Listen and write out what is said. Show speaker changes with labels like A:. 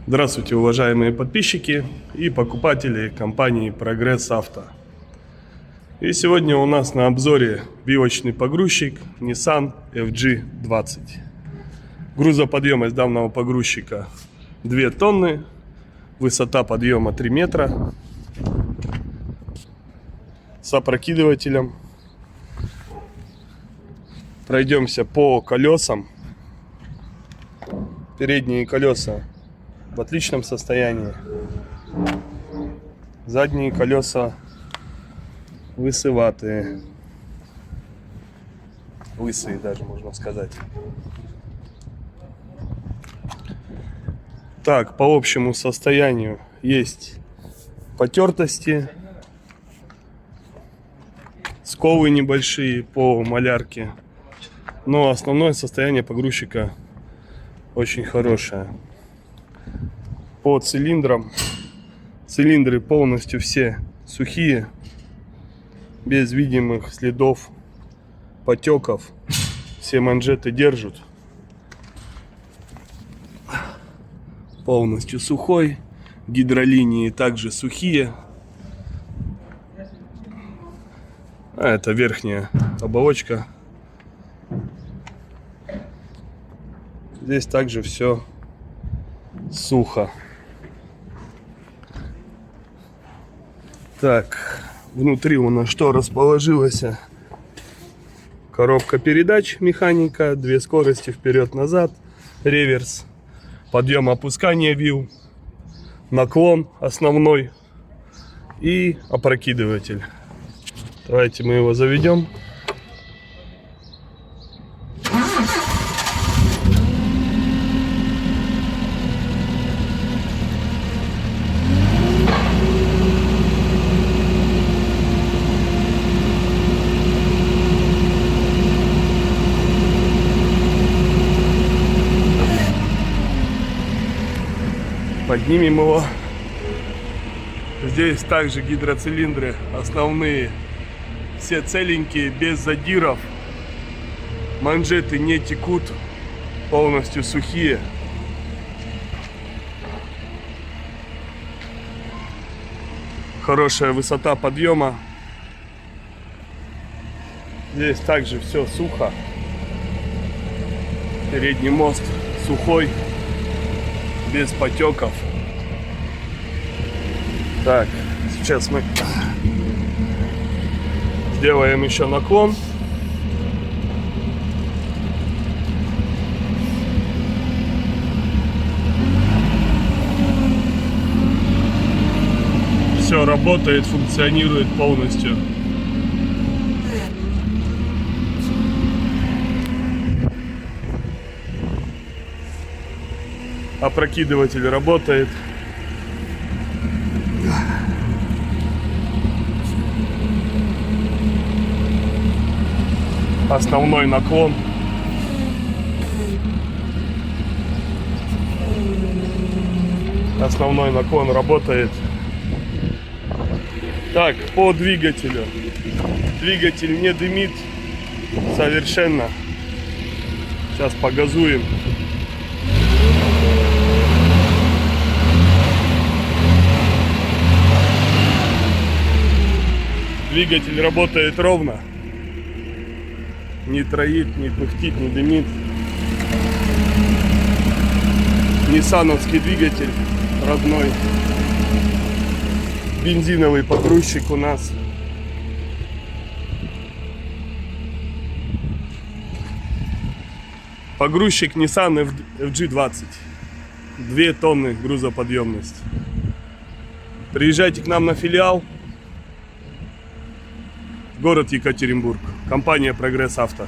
A: Здравствуйте, уважаемые подписчики и покупатели компании Прогресс Авто. И сегодня у нас на обзоре вилочный погрузчик Nissan FG20. Грузоподъемность данного погрузчика 2 тонны, высота подъема 3 метра, с опрокидывателем. Пройдемся по колесам. Передние колеса в отличном состоянии. Задние колеса лысоватые. Лысые даже, можно сказать. Так, по общему состоянию есть потертости, сколы небольшие по малярке. Но основное состояние погрузчика очень хорошее. По цилиндрам. Цилиндры полностью все сухие, без видимых следов потеков. Все манжеты держат. Полностью сухой. Гидролинии также сухие. А это верхняя оболочка. Здесь также все сухо. Так, внутри у нас что расположилось? Коробка передач, механика, 2 скорости вперед-назад, реверс, подъем опускание вил, наклон основной и опрокидыватель. Давайте мы его заведем. Поднимем его. Здесь также гидроцилиндры основные, все целенькие, без задиров. Манжеты не текут, полностью сухие. Хорошая высота подъема. Здесь также все сухо. Передний мост сухой, без потеков. Так, сейчас мы сделаем еще наклон. Все работает, функционирует полностью. Опрокидыватель работает. Основной наклон. Основной наклон работает. Так, по двигателю. Двигатель не дымит совершенно. Сейчас погазуем. Двигатель работает ровно. Не троит, не пыхтит, не дымит. Ниссановский двигатель родной. Бензиновый погрузчик у нас. Погрузчик Nissan FG20. 2 тонны грузоподъемность. Приезжайте к нам на филиал. Город Екатеринбург. Компания Прогресс Авто.